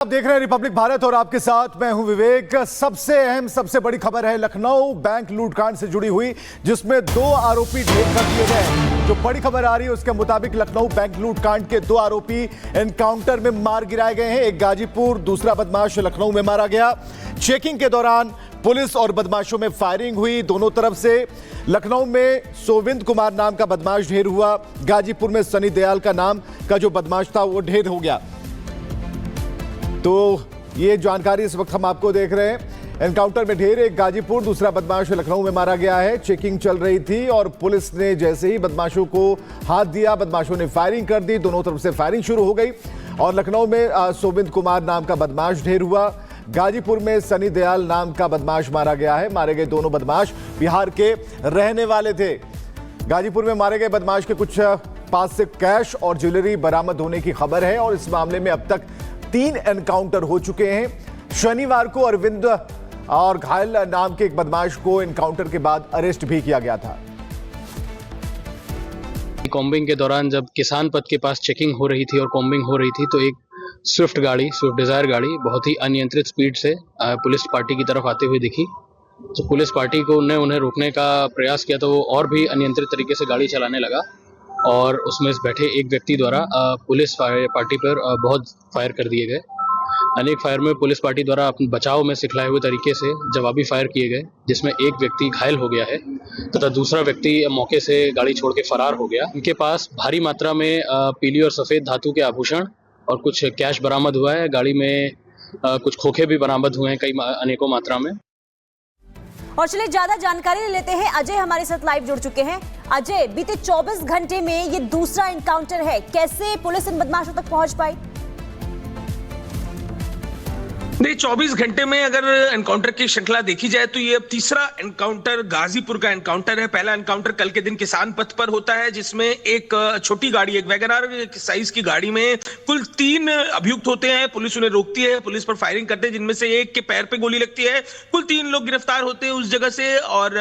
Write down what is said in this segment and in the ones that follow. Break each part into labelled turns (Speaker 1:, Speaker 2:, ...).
Speaker 1: आप देख रहे हैं रिपब्लिक भारत और आपके साथ मैं हूं विवेक। सबसे अहम सबसे बड़ी खबर है लखनऊ बैंक लूटकांड से जुड़ी हुई, जिसमें 2 आरोपी ढेर कर दिए गए। जो बड़ी खबर आ रही है उसके मुताबिक लखनऊ बैंक लूटकांड के 2 आरोपी एनकाउंटर में मार गिराए गए हैं। एक गाजीपुर, दूसरा बदमाश लखनऊ में मारा गया। चेकिंग के दौरान पुलिस और बदमाशों में फायरिंग हुई दोनों तरफ से। लखनऊ में सोविंद कुमार नाम का बदमाश ढेर हुआ। गाजीपुर में सनी दयाल का नाम का जो बदमाश था वो ढेर हो गया। तो ये जानकारी इस वक्त हम आपको देख रहे हैं। एनकाउंटर में ढेर, एक गाजीपुर, दूसरा बदमाश लखनऊ में मारा गया है। चेकिंग चल रही थी और पुलिस ने जैसे ही बदमाशों को हाथ दिया, बदमाशों ने फायरिंग कर दी। दोनों तरफ से फायरिंग शुरू हो गई और लखनऊ में सोविंद कुमार नाम का बदमाश ढेर हुआ। गाजीपुर में सनी दयाल नाम का बदमाश मारा गया है। मारे गए दोनों बदमाश बिहार के रहने वाले थे। गाजीपुर में मारे गए बदमाश के कुछ पास से कैश और ज्वेलरी बरामद होने की खबर है और इस मामले में अब तक 3 एनकाउंटर हो चुके हैं। शनिवार को अरविंद और घायल नाम के एक बदमाश को एनकाउंटर के बाद अरेस्ट भी किया गया था।
Speaker 2: कॉम्बिंग के दौरान जब किसान पथ के पास चेकिंग हो रही थी और कॉम्बिंग हो रही थी तो एक स्विफ्ट डिजायर गाड़ी बहुत ही अनियंत्रित स्पीड से पुलिस पार्टी की तरफ आते हुए दिखी। तो पुलिस पार्टी को उन्हें रोकने का प्रयास किया तो वो और भी अनियंत्रित तरीके से गाड़ी चलाने लगा और उसमें बैठे एक व्यक्ति द्वारा पुलिस पार्टी पर बहुत फायर कर दिए गए। अनेक फायर में पुलिस पार्टी द्वारा अपने बचाव में सिखलाए हुए तरीके से जवाबी फायर किए गए, जिसमें एक व्यक्ति घायल हो गया है तथा दूसरा व्यक्ति मौके से गाड़ी छोड़ के फरार हो गया। इनके पास भारी मात्रा में पीली और सफ़ेद धातु के आभूषण और कुछ कैश बरामद हुआ है। गाड़ी में कुछ खोखे भी बरामद हुए हैं अनेकों मात्रा में।
Speaker 3: और चलिए ज्यादा जानकारी लेते हैं। अजय हमारे साथ लाइव जुड़ चुके हैं। अजय, बीते 24 घंटे में ये दूसरा एनकाउंटर है, कैसे पुलिस इन बदमाशों तक पहुंच पाई?
Speaker 4: नहीं, 24 घंटे में अगर एनकाउंटर की श्रृंखला देखी जाए तो ये अब तीसरा एनकाउंटर गाजीपुर का एनकाउंटर है। पहला एनकाउंटर कल के दिन किसान पथ पर होता है, जिसमें एक छोटी गाड़ी, एक वैगनआर साइज की गाड़ी में कुल 3 अभियुक्त होते हैं। पुलिस उन्हें रोकती है, पुलिस पर फायरिंग करते हैं, जिनमें से एक के पैर पे गोली लगती है। कुल 3 लोग गिरफ्तार होते हैं उस जगह से और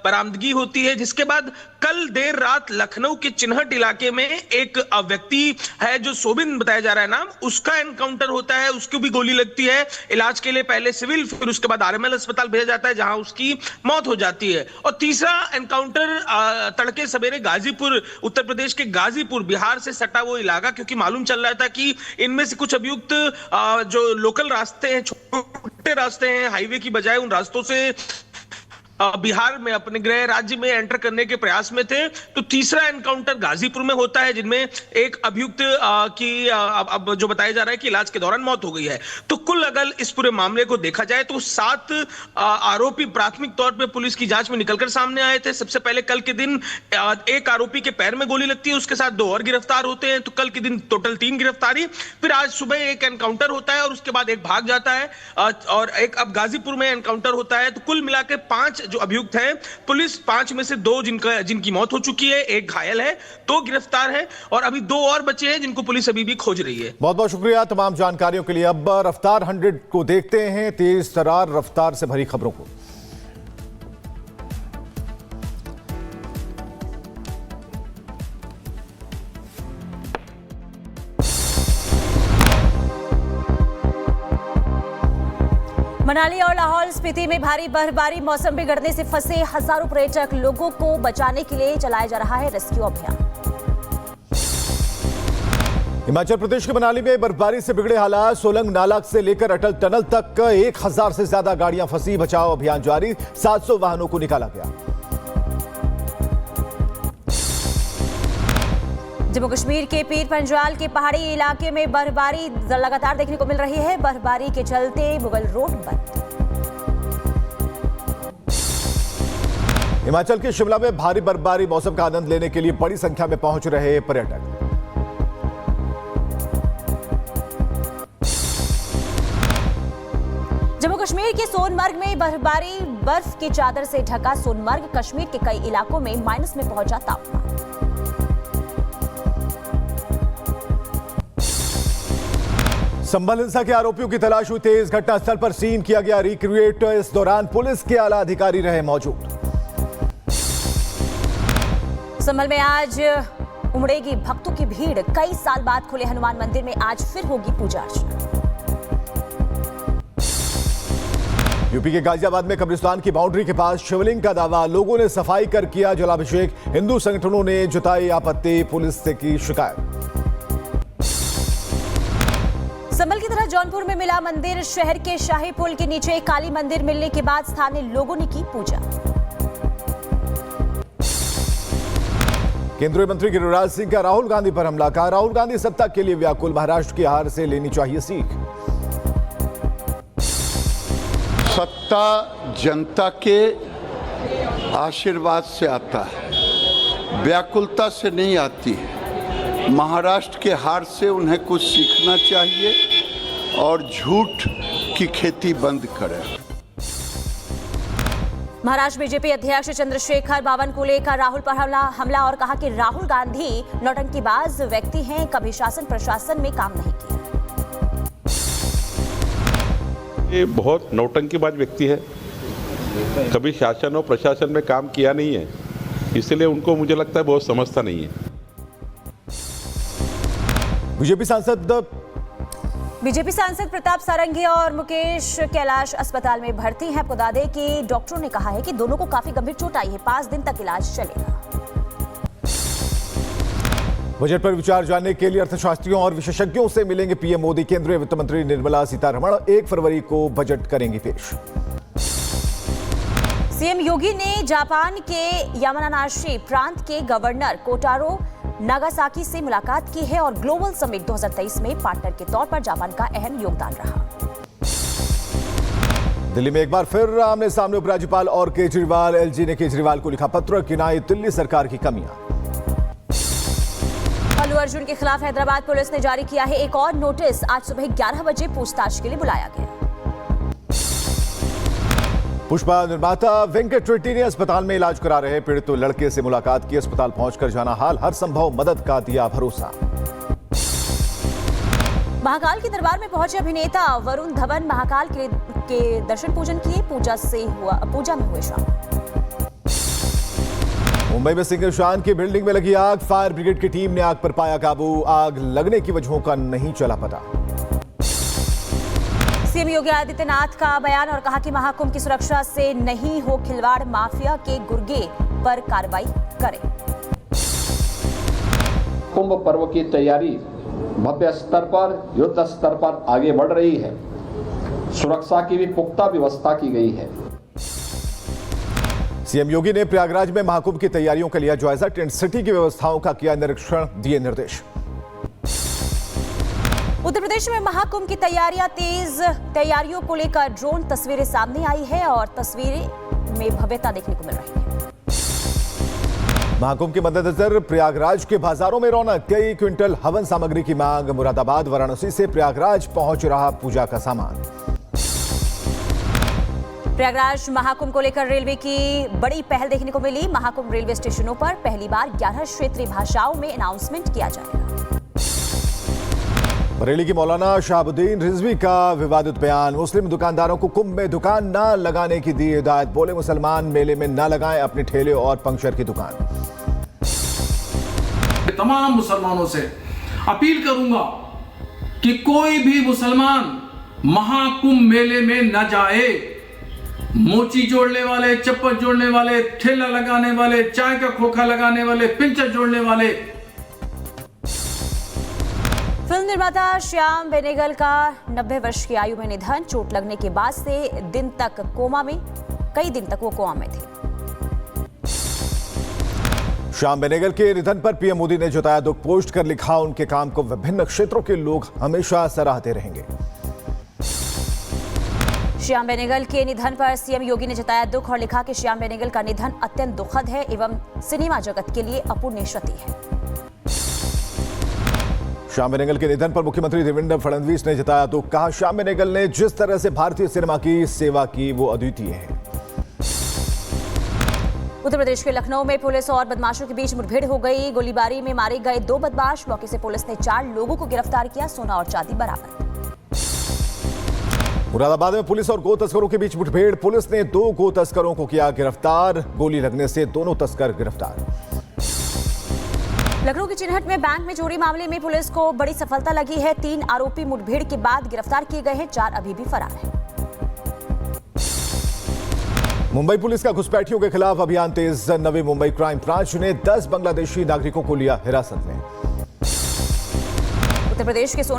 Speaker 4: बरामदगी होती है। जिसके बाद कल देर रात लखनऊ के चिन्हट इलाके में एक व्यक्ति है जो सोबिन बताया जा रहा है नाम, उसका एनकाउंटर होता है। उसको भी गोली लगती है। इलाज के लिए पहले सिविल, फिर उसके बाद आरएमएल अस्पताल भेजा जाता है, जहां उसकी मौत हो जाती है। और तीसरा एनकाउंटर तड़के सवेरे गाजीपुर, उत्तर प्रदेश के गाजीपुर, बिहार से सटा वो इलाका, क्योंकि मालूम चल रहा था कि इनमें से कुछ अभियुक्त जो लोकल रास्ते हैं, छोटे रास्ते हैं, हाईवे की बजाय उन रास्तों से बिहार में अपने गृह राज्य में एंटर करने के प्रयास में थे। तो तीसरा एनकाउंटर गाजीपुर में होता है, जिनमें एक अभियुक्त की अब जो बताया जा रहा है कि इलाज के दौरान मौत हो गई है। तो कुल अगर इस पूरे मामले को देखा जाए तो 7 आरोपी प्राथमिक तौर पे पुलिस की जांच में निकलकर सामने आए थे। सबसे पहले कल के दिन एक आरोपी के पैर में गोली लगती है, उसके साथ 2 और गिरफ्तार होते हैं। तो कल के दिन टोटल 3 गिरफ्तारी। फिर आज सुबह एक एनकाउंटर होता है और उसके बाद एक भाग जाता है और एक अब गाजीपुर में एनकाउंटर होता है। तो कुल मिलाकर 5 जो अभियुक्त हैं, पुलिस 5 में से 2 जिनकी मौत हो चुकी है, एक घायल है, 2 गिरफ्तार है और अभी 2 और बचे हैं जिनको पुलिस अभी भी खोज रही है।
Speaker 1: बहुत बहुत शुक्रिया तमाम जानकारियों के लिए। अब रफ्तार 100 को देखते हैं, तेज तरार रफ्तार से भरी खबरों को।
Speaker 3: मनाली और लाहौल स्पीति में भारी बर्फबारी, मौसम बिगड़ने से फंसे हजारों पर्यटक, लोगों को बचाने के लिए चलाया जा रहा है रेस्क्यू अभियान।
Speaker 1: हिमाचल प्रदेश के मनाली में बर्फबारी से बिगड़े हालात। सोलंग नाला से लेकर अटल टनल तक 1000 से ज्यादा गाड़ियां फंसी। बचाव अभियान जारी, 700 वाहनों को निकाला गया।
Speaker 3: जम्मू कश्मीर के पीर पंजवाल के पहाड़ी इलाके में बर्फबारी लगातार देखने को मिल रही है। बर्फबारी के चलते मुगल रोड बंद।
Speaker 1: हिमाचल के शिमला में भारी बर्फबारी, मौसम का आनंद लेने के लिए बड़ी संख्या में पहुंच रहे पर्यटक।
Speaker 3: जम्मू कश्मीर के सोनमर्ग में बर्फबारी, बर्फ की चादर से ढका सोनमर्ग। कश्मीर के कई इलाकों में माइनस में पहुंचा तापमान।
Speaker 1: संभल हिंसा के आरोपियों की तलाश हुई तेज। घटनास्थल पर सीन किया गया रिक्रिएट। इस दौरान पुलिस के आला अधिकारी रहे मौजूद।
Speaker 3: संभल में आज उमड़ेगी भक्तों की भीड़। कई साल बाद खुले हनुमान मंदिर में आज फिर होगी पूजा अर्चना।
Speaker 1: यूपी के गाजियाबाद में कब्रिस्तान की बाउंड्री के पास शिवलिंग का दावा, लोगों ने सफाई कर किया जलाभिषेक, हिंदू संगठनों ने जताई आपत्ति, पुलिस से की शिकायत।
Speaker 3: संभल की तरह जौनपुर में मिला मंदिर, शहर के शाही पुल के नीचे काली मंदिर मिलने के बाद स्थानीय लोगों ने की पूजा।
Speaker 1: केंद्रीय मंत्री गिरिराज सिंह का राहुल गांधी पर हमला, कहा राहुल गांधी सत्ता के लिए व्याकुल, महाराष्ट्र की हार से लेनी चाहिए सीख।
Speaker 5: सत्ता जनता के आशीर्वाद से आता है, व्याकुलता से नहीं आती है। महाराष्ट्र के हार से उन्हें कुछ सीखना चाहिए और झूठ की खेती बंद करें।
Speaker 3: महाराष्ट्र बीजेपी अध्यक्ष चंद्रशेखर बावनकुले का राहुल पर हमला और कहा कि राहुल गांधी नौटंकीबाज व्यक्ति हैं, कभी शासन प्रशासन में काम नहीं किया।
Speaker 6: ये बहुत नौटंकीबाज व्यक्ति है, कभी शासन और प्रशासन में काम किया नहीं है, इसलिए उनको मुझे लगता है बहुत समझता नहीं है।
Speaker 1: बीजेपी सांसद
Speaker 3: प्रताप सारंगी और मुकेश कैलाश अस्पताल में भर्ती हैं। आपको बता दें कि डॉक्टरों ने कहा है कि दोनों को काफी गंभीर चोट आई है, 5 दिन तक इलाज चलेगा।
Speaker 1: बजट पर विचार जानने के लिए अर्थशास्त्रियों और विशेषज्ञों से मिलेंगे पीएम मोदी। केंद्रीय वित्त मंत्री निर्मला सीतारमण 1 फरवरी को बजट करेंगी पेश।
Speaker 3: सीएम योगी ने जापान के यामानाशी प्रांत के गवर्नर कोटारो नागासाकी से मुलाकात की है और ग्लोबल समिट 2023 में पार्टनर के तौर पर जापान का अहम योगदान रहा।
Speaker 1: दिल्ली में एक बार फिर आमने सामने उपराज्यपाल और केजरीवाल। एलजी ने केजरीवाल को लिखा पत्र, गिनाई दिल्ली सरकार की कमियां।
Speaker 3: अल्लू अर्जुन के खिलाफ हैदराबाद पुलिस ने जारी किया है एक और नोटिस, आज सुबह 11 बजे पूछताछ के लिए बुलाया गया।
Speaker 1: पुष्पा निर्माता वेंकट रेड्डी ने अस्पताल में इलाज करा रहे पीड़ित लड़के से मुलाकात की, अस्पताल पहुंचकर जाना हाल, हर संभव मदद का दिया भरोसा।
Speaker 3: महाकाल के दरबार में पहुंचे अभिनेता वरुण धवन महाकाल के दर्शन पूजन किए, पूजा में हुए शामिल।
Speaker 1: मुंबई में सिंगल शान की बिल्डिंग में लगी आग, फायर ब्रिगेड की टीम ने आग पर पाया काबू, आग लगने की वजहों का नहीं चला पता।
Speaker 3: सीएम योगी आदित्यनाथ का बयान और कहा कि महाकुंभ की सुरक्षा से नहीं हो खिलवाड़, माफिया के गुर्गे पर कार्रवाई करें।
Speaker 7: कुंभ पर्व की तैयारी भव्य स्तर पर, युद्ध स्तर पर आगे बढ़ रही है। सुरक्षा की भी पुख्ता व्यवस्था की गई है।
Speaker 1: सीएम योगी ने प्रयागराज में महाकुंभ की तैयारियों का लिया जायजा, टेंट सिटी की व्यवस्थाओं का किया निरीक्षण, दिए निर्देश।
Speaker 3: उत्तर प्रदेश में महाकुंभ की तैयारियों को लेकर ड्रोन तस्वीरें सामने आई है और तस्वीरें में भव्यता देखने को मिल रही है।
Speaker 1: महाकुंभ के मद्देनजर प्रयागराज के बाजारों में रौनक, कई क्विंटल हवन सामग्री की मांग, मुरादाबाद वाराणसी से प्रयागराज पहुंच रहा पूजा का सामान।
Speaker 3: प्रयागराज महाकुंभ को लेकर रेलवे की बड़ी पहल देखने को मिली, महाकुंभ रेलवे स्टेशनों पर पहली बार 11 क्षेत्रीय भाषाओं में अनाउंसमेंट किया जाएगा।
Speaker 1: बरेली की मौलाना शहाबुद्दीन रिजवी का विवादित बयान, मुस्लिम दुकानदारों को कुंभ में दुकान न लगाने की दी हिदायत, बोले मुसलमान मेले में न लगाएं अपने ठेले और पंक्चर की दुकान।
Speaker 8: तमाम मुसलमानों से अपील करूंगा कि कोई भी मुसलमान महाकुंभ मेले में न जाए। मोची जोड़ने वाले, चप्पल जोड़ने वाले, ठेला लगाने वाले, चाय का खोखा लगाने वाले, पिंचर जोड़ने वाले।
Speaker 3: फिल्म निर्माता श्याम बेनेगल का 90 वर्ष की आयु में निधन, चोट लगने के बाद से कई दिन तक वो कोमा में थे।
Speaker 1: श्याम बेनेगल के निधन पर पीएम मोदी ने जताया दुख, पोस्ट कर लिखा उनके काम को विभिन्न क्षेत्रों के लोग हमेशा सराहते रहेंगे।
Speaker 3: श्याम बेनेगल के निधन पर सीएम योगी ने जताया दुख और लिखा कि श्याम बेनेगल का निधन अत्यंत दुखद है एवं सिनेमा जगत के लिए अपूर्णीय क्षति है।
Speaker 1: श्याम बेनेगल के निधन पर मुख्यमंत्री देवेंद्र फडणवीस ने जताया दुख, कहा श्याम बेनेगल ने जिस तरह से भारतीय सिनेमा की सेवा की वो अद्वितीय है।
Speaker 3: उत्तर प्रदेश के लखनऊ में पुलिस और बदमाशों के बीच मुठभेड़ हो गई, गोलीबारी में मारे गए 2 बदमाश, मौके से पुलिस ने 4 लोगों को गिरफ्तार किया, सोना और चांदी बरामद।
Speaker 1: मुरादाबाद में पुलिस और गो तस्करों के बीच मुठभेड़, पुलिस ने 2 गो तस्करों को किया गिरफ्तार, गोली लगने से दोनों तस्कर गिरफ्तार।
Speaker 3: लखनऊ की चिन्हट में बैंक में चोरी मामले में पुलिस को बड़ी सफलता लगी है, 3 आरोपी मुठभेड़ के बाद गिरफ्तार किए गए हैं, 4 अभी भी फरार हैं।
Speaker 1: मुंबई पुलिस का घुसपैठियों के खिलाफ अभियान तेज। नवी मुंबई क्राइम ब्रांच ने 10 बांग्लादेशी नागरिकों को लिया हिरासत में।
Speaker 3: उत्तर प्रदेश के